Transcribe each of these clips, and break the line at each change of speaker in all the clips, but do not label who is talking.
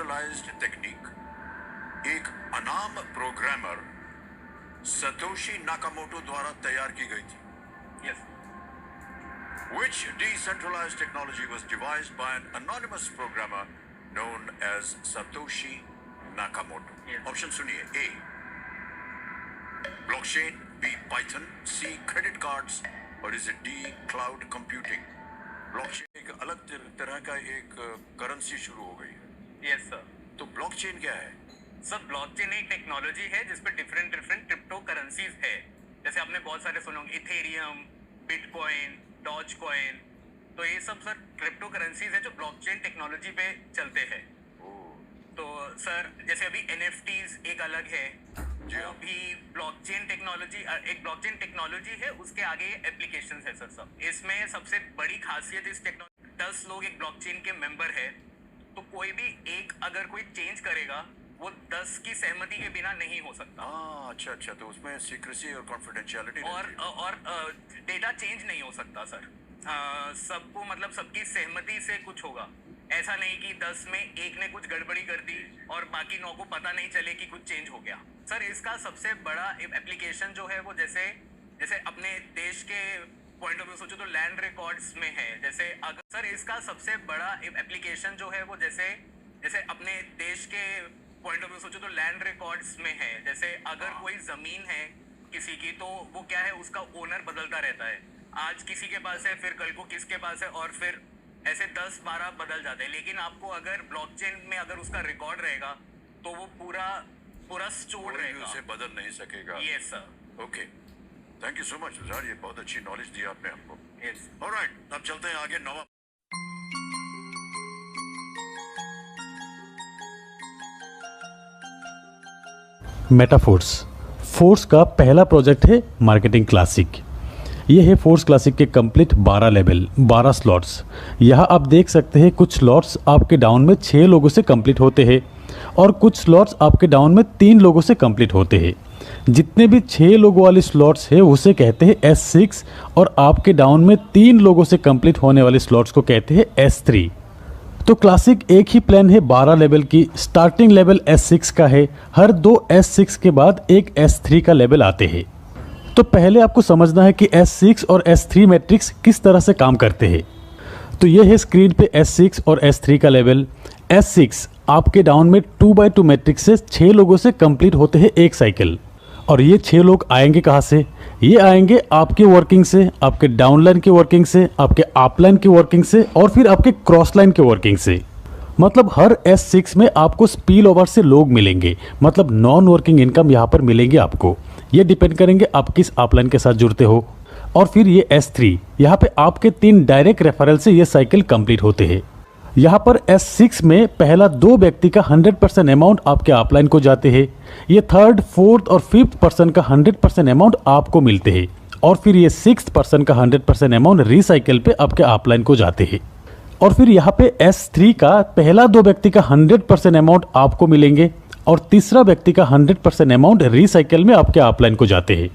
Decentralised technique एक अनाम programmer Satoshi Nakamoto द्वारा तैयार की गई थी।
Yes.
Which decentralized technology was devised by an anonymous programmer known as Satoshi Nakamoto?
Yes.
Option सुनिए। A blockchain, B Python, C credit cards, और is it D cloud computing? Blockchain एक अलग तरह का एक करेंसी शुरू हो गई है।
Yes, sir.
तो ब्लॉकचेन क्या है?
सर ब्लॉकचेन एक टेक्नोलॉजी है जिसपे डिफरेंट क्रिप्टो करेंसीज है। जैसे आपने बहुत सारे सुने होंगे, इथेरियम, बिटकॉइन, डॉज कॉइन। तो ये सब सर क्रिप्टो करेंसीज है जो ब्लॉकचेन टेक्नोलॉजी पे चलते हैं। तो सर जैसे अभी एनएफटीज एक अलग है, जो भी ब्लॉकचेन टेक्नोलॉजी एक ब्लॉकचेन टेक्नोलॉजी है, उसके आगे एप्लीकेशंस है सर सब। इसमें सबसे बड़ी खासियत इस टेक्नोलॉजी, 10 लोग एक ब्लॉकचेन के मेंबर है, तो कोई भी एक अगर कोई चेंज करेगा वो 10 की सहमति के बिना नहीं हो सकता।
अच्छा अच्छा, तो उसमें सीक्रेसी और कॉन्फिडेंशियलिटी
और डेटा चेंज नहीं हो सकता सर। सबको मतलब सबकी सहमति से कुछ होगा। ऐसा नहीं कि 10 में एक ने कुछ गड़बड़ी कर दी और बाकी 9 को पता नहीं चले कि कुछ चेंज हो गया। सर इसका सबसे बड़ा एप्लीकेशन जो है वो जैसे अपने देश के पॉइंट ऑफ व्यू सोचो तो लैंड रिकॉर्ड्स में है। जैसे अगर सर इसका सबसे बड़ा एप्लीकेशन जो है वो जैसे अपने देश के पॉइंट ऑफ व्यू सोचो तो लैंड रिकॉर्ड्स में है। जैसे अगर कोई जमीन है किसी की, तो वो क्या है, उसका ओनर बदलता रहता है। आज किसी के पास है, फिर कल को किसके पास है, और फिर ऐसे 10-12 बदल जाते हैं। लेकिन आपको अगर ब्लॉकचेन में अगर उसका रिकॉर्ड रहेगा तो वो पूरा स्टोर रहेगा,
उसे बदल नहीं सकेगा।
Yes sir.
Okay, thank you so much Tushar, ये बहुत अच्छी नॉलेज दी आपने हमको।
यस।
ऑलराइट, अब चलते हैं आगे। नवा
मेटाफोर्स फोर्स का पहला प्रोजेक्ट है मार्केटिंग क्लासिक। ये है फोर्स क्लासिक के कंप्लीट 12 लेवल 12 स्लॉट्स। यहाँ आप देख सकते हैं कुछ स्लॉट्स आपके डाउन में 6 लोगों से कंप्लीट होते हैं और कुछ स्लॉट्स आपके डाउन में 3 लोगों से कंप्लीट होते हैं। जितने भी 6 लोगों वाले स्लॉट्स है उसे कहते हैं S6 और आपके डाउन में 3 लोगों से कंप्लीट होने वाले स्लॉट्स को कहते हैं S3। तो क्लासिक एक ही प्लान है 12 लेवल की। स्टार्टिंग लेवल S6 का है, हर 2 S6 के बाद एक S3 का लेवल आते हैं। तो पहले आपको समझना है कि S6 और S3 मैट्रिक्स किस तरह से काम करते हैं। तो ये है स्क्रीन पे S6 और S3 का लेवल। S6 आपके डाउन में 2x2 मैट्रिक्स से 6 लोगों से कंप्लीट होते हैं एक साइकिल। और ये 6 लोग आएंगे कहाँ से? ये आएंगे आपके वर्किंग से, आपके डाउनलाइन की वर्किंग से, आपके अपलाइन की वर्किंग से और फिर आपके क्रॉस लाइन की वर्किंग से। मतलब हर S6 में आपको स्पिल ओवर से लोग मिलेंगे, मतलब नॉन वर्किंग इनकम यहाँ पर मिलेंगे आपको। ये डिपेंड करेंगे आप किस अपलाइन के साथ जुड़ते हो। और फिर ये S3, यहाँ पे आपके 3 डायरेक्ट रेफरल से ये साइकिल कंप्लीट होते हैं। यहाँ पर S6 में पहला 2 व्यक्ति का 100% अमाउंट आपके अपलाइन को जाते हैं। ये 3rd, 4th और 5th पर्सन का 100% अमाउंट आपको मिलते हैं और फिर ये 6th पर्सन का 100% अमाउंट रिसाइकिल पे आपके अपलाइन को जाते हैं। और फिर यहाँ पे S3 का पहला 2 व्यक्ति का 100% अमाउंट आपको मिलेंगे और तीसरा व्यक्ति का 100% अमाउंट रिसाइकिल में आपके अपलाइन को जाते हैं।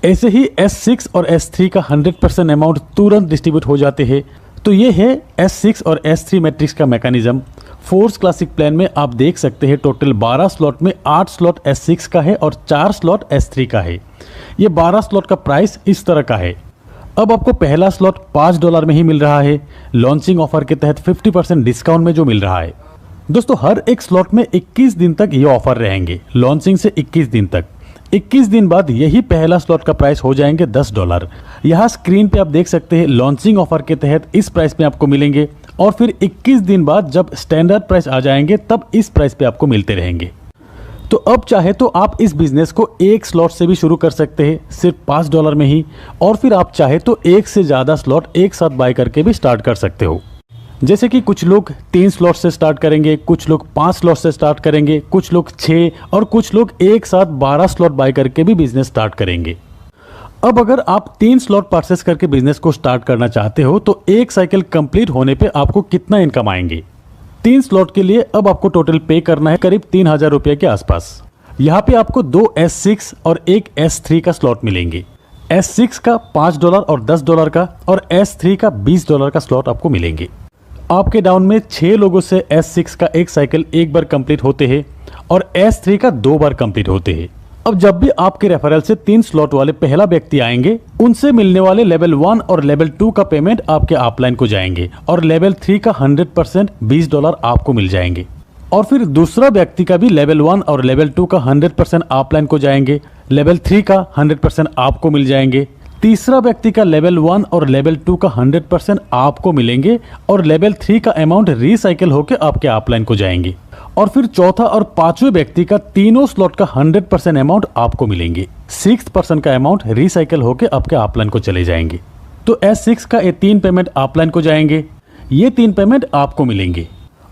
ऐसे ही S6 और S3 का 100% अमाउंट तुरंत डिस्ट्रीब्यूट हो जाते हैं। तो ये है S6 और S3 मैट्रिक्स का मैकेनिज्म। फोर्स क्लासिक प्लान में आप देख सकते हैं टोटल 12 स्लॉट में 8 स्लॉट S6 का है और 4 स्लॉट S3 का है। ये 12 स्लॉट का प्राइस इस तरह का है। अब आपको पहला स्लॉट $5 में ही मिल रहा है, लॉन्चिंग ऑफर के तहत 50% डिस्काउंट में जो मिल रहा है। दोस्तों हर एक स्लॉट में 21 दिन तक ये ऑफर रहेंगे, लॉन्चिंग से 21 दिन तक। 21 दिन बाद यही पहला स्लॉट का प्राइस हो जाएंगे $10। यहाँ स्क्रीन पे आप देख सकते हैं लॉन्चिंग ऑफर के तहत इस प्राइस पे आपको मिलेंगे और फिर 21 दिन बाद जब स्टैंडर्ड प्राइस आ जाएंगे तब इस प्राइस पे आपको मिलते रहेंगे। तो अब चाहे तो आप इस बिजनेस को एक स्लॉट से भी शुरू कर सकते हैं सिर्फ $5 में ही, और फिर आप चाहे तो एक से ज़्यादा स्लॉट एक साथ बाय करके भी स्टार्ट कर सकते हो। जैसे कि कुछ लोग 3 स्लॉट से स्टार्ट करेंगे, कुछ लोग 5 स्लॉट से स्टार्ट करेंगे, कुछ लोग 6 और कुछ लोग एक साथ 12 स्लॉट बाय करके भी बिजनेस स्टार्ट करेंगे। अब अगर आप 3 स्लॉट परचेस करके बिजनेस को स्टार्ट करना चाहते हो तो एक साइकिल कंप्लीट होने पे आपको कितना इनकम आएंगे? 3 स्लॉट के लिए अब आपको टोटल पे करना है करीब 3000 रुपये के आसपास। यहाँ पे आपको 2 S6 और एक S3 का स्लॉट मिलेंगे। S6 का $5 और $10 का और S3 का $20 का स्लॉट आपको मिलेंगे। आपके डाउन में 6 लोगों से S6 का एक साइकिल एक बार कंप्लीट होते हैं और S3 का 2 बार कंप्लीट होते हैं। अब जब भी आपके रेफरल से 3 स्लॉट वाले पहला व्यक्ति आएंगे, उनसे मिलने वाले लेवल 1 और लेवल 2 का पेमेंट आपके अपलाइन को जाएंगे और लेवल 3 का 100% $20 आपको मिल जाएंगे। और फिर दूसरा व्यक्ति का भी लेवल 1 और लेवल 2 का 100% अपलाइन को जाएंगे, लेवल 3 का 100% आपको मिल जाएंगे। तीसरा व्यक्ति का लेवल 1 और लेवल 2 का 100% आपको मिलेंगे और लेवल 3 का अमाउंट रिसाइकिल होकर आपके अपलाइन को जाएंगे। और फिर चौथा और पांचवें व्यक्ति का तीनों स्लॉट का 100% अमाउंट आपको मिलेंगे। 6% का अमाउंट रिसाइकिल होकर आपके अपलाइन को चले जाएंगे। तो S6 का ये 3 पेमेंट अपलाइन को जाएंगे, ये 3 पेमेंट आपको मिलेंगे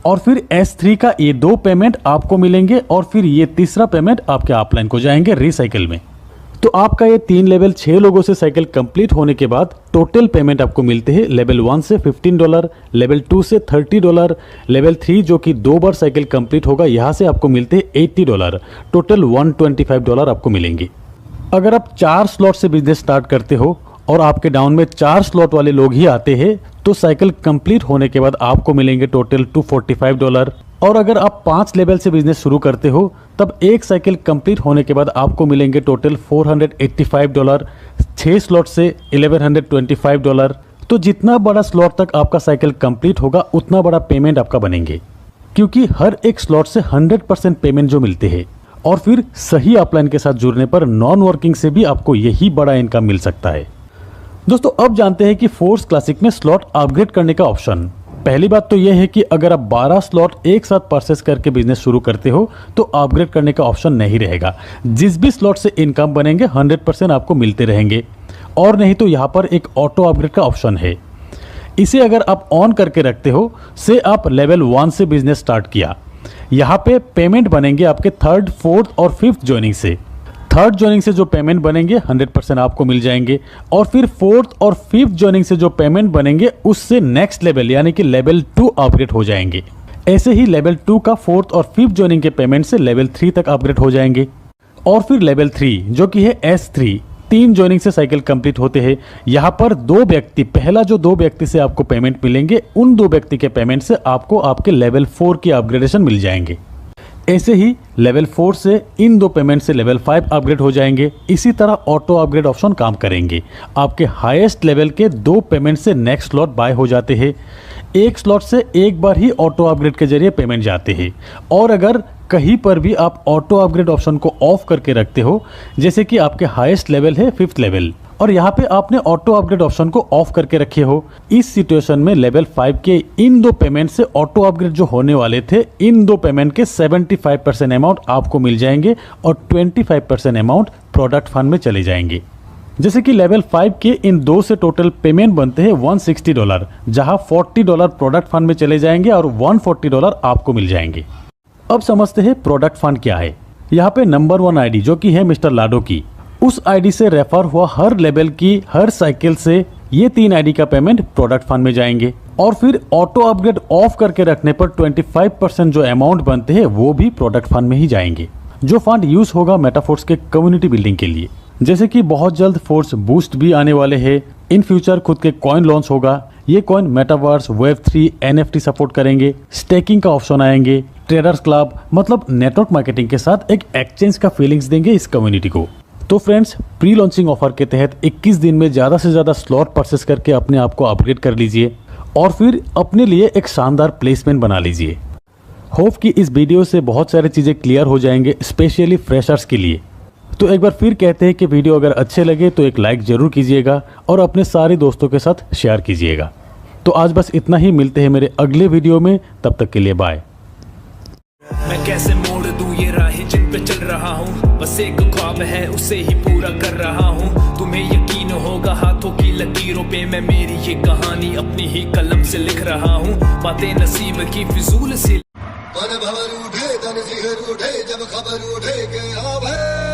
और फिर S3 का ये 2 पेमेंट आपको मिलेंगे और फिर ये तीसरा पेमेंट आपके अपलाइन को जाएंगे रिसाइकिल में। तो आपका ये 3 लेवल 6 लोगों से साइकिल कंप्लीट होने के बाद टोटल पेमेंट आपको मिलते हैं लेवल 1 से $15, लेवल 2 से $30, लेवल 3 जो कि 2 बार साइकिल कंप्लीट होगा यहाँ से आपको मिलते हैं $80, टोटल $125 आपको मिलेंगे। अगर आप 4 स्लॉट से बिजनेस स्टार्ट करते हो और आपके डाउन में 4 स्लॉट वाले लोग ही आते हैं तो साइकिल कंप्लीट होने के बाद आपको मिलेंगे टोटल $245। और अगर आप 5 लेवल से बिजनेस शुरू करते हो तब एक साइकिल कंप्लीट होने के बाद आपको मिलेंगे टोटल $485। 6 स्लॉट से $1125। तो जितना बड़ा स्लॉट तक आपका साइकिल कंप्लीट होगा उतना बड़ा पेमेंट आपका बनेंगे, क्योंकि हर एक स्लॉट से 100% पेमेंट जो मिलते हैं। और फिर सही अपलाइन के साथ जुड़ने पर नॉन वर्किंग से भी आपको यही बड़ा इनकम मिल सकता है। दोस्तों अब जानते हैं कि फोर्स क्लासिक में स्लॉट अपग्रेड करने का ऑप्शन। पहली बात तो यह है कि अगर आप 12 स्लॉट एक साथ परचेस करके बिजनेस शुरू करते हो तो अपग्रेड करने का ऑप्शन नहीं रहेगा। जिस भी स्लॉट से इनकम बनेंगे 100% आपको मिलते रहेंगे। और नहीं तो यहाँ पर एक ऑटो अपग्रेड का ऑप्शन है, इसे अगर आप ऑन करके रखते हो से आप लेवल 1 से बिजनेस स्टार्ट किया, यहाँ पे पेमेंट बनेंगे आपके 3rd, 4th और 5th ज्वाइनिंग से। 3rd ज्वाइनिंग से जो पेमेंट बनेंगे 100% आपको मिल जाएंगे और फिर 4th और 5th ज्वाइनिंग से जो पेमेंट बनेंगे उससे नेक्स्ट लेवल यानी कि लेवल 2 अपग्रेड हो जाएंगे। ऐसे ही लेवल 2 का 4th और 5th ज्वाइनिंग के पेमेंट से लेवल 3 तक अपग्रेड हो जाएंगे। और फिर लेवल 3 जो कि है S3, 3 ज्वाइनिंग से साइकिल कंप्लीट होते हैं। यहाँ पर 2 व्यक्ति, पहला जो 2 व्यक्ति से आपको पेमेंट मिलेंगे उन 2 व्यक्ति के पेमेंट से आपको आपके लेवल 4 की अपग्रेडेशन मिल जाएंगे। ऐसे ही लेवल 4 से इन 2 पेमेंट से लेवल 5 अपग्रेड हो जाएंगे। इसी तरह ऑटो अपग्रेड ऑप्शन काम करेंगे। आपके हाईएस्ट लेवल के 2 पेमेंट से नेक्स्ट स्लॉट बाय हो जाते हैं। एक स्लॉट से एक बार ही ऑटो अपग्रेड के जरिए पेमेंट जाते हैं। और अगर कहीं पर भी आप ऑटो अपग्रेड ऑप्शन को ऑफ करके रखते हो, जैसे कि आपके हाईएस्ट लेवल है 5th लेवल और यहाँ पे आपने ऑटो अपग्रेड ऑप्शन को ऑफ करके रखे हो, इस सिचुएशन में लेवल 5 के इन 2 पेमेंट से ऑटो अपग्रेड जो होने वाले थे इन 2 पेमेंट के 75% अमाउंट आपको मिल जाएंगे और 25% अमाउंट प्रोडक्ट फंड में चले जाएंगे। जैसे कि लेवल 5 के इन 2 से टोटल पेमेंट बनते हैं $160, जहां $40 प्रोडक्ट फंड में चले जाएंगे और $140 आपको मिल जाएंगे। अब समझते हैं प्रोडक्ट फंड क्या है। यहाँ पे नंबर 1 आईडी जो कि है मिस्टर लाडो की, उस आईडी से रेफर हुआ हर लेवल की हर साइकिल से ये 3 आईडी का पेमेंट प्रोडक्ट फंड में जाएंगे। और फिर ऑटो अपग्रेड ऑफ करके रखने पर 25% जो अमाउंट बनते हैं वो भी प्रोडक्ट फंड में ही जाएंगे, जो फंड यूज होगा मेटाफोर्स के कम्युनिटी बिल्डिंग के लिए। जैसे कि बहुत जल्द फोर्स बूस्ट भी आने वाले हैं, इन फ्यूचर खुद के कॉइन लॉन्च होगा। ये coin metaverse, Web3, NFT support करेंगे, स्टेकिंग का ऑप्शन आएंगे, ट्रेडर्स क्लब मतलब नेटवर्क मार्केटिंग के साथ एक एक्सचेंज का फीलिंग्स देंगे इस कम्युनिटी को। तो फ्रेंड्स, प्री लॉन्चिंग ऑफर के तहत 21 दिन में ज़्यादा से ज़्यादा स्लॉट परचेस करके अपने आप को अपग्रेड कर लीजिए और फिर अपने लिए एक शानदार प्लेसमेंट बना लीजिए। होप कि इस वीडियो से बहुत सारी चीज़ें क्लियर हो जाएंगे, स्पेशली फ्रेशर्स के लिए। तो एक बार फिर कहते हैं कि वीडियो अगर अच्छे लगे तो एक लाइक जरूर कीजिएगा और अपने सारे दोस्तों के साथ शेयर कीजिएगा। तो आज बस इतना ही, मिलते हैं मेरे अगले वीडियो में, तब तक के लिए बाय।
मैं कैसे मोड़ दूं ये राहें जिन पे चल रहा हूँ, बस एक ख्वाब है उसे ही पूरा कर रहा हूँ। तुम्हें यकीन होगा हाथों की लकीरों पे मैं मेरी ये कहानी अपनी ही कलम से लिख रहा हूँ। बातें नसीब की फिजूल सी
तन भवर उठे तन सिहर उठे जब खबर उठे के अब है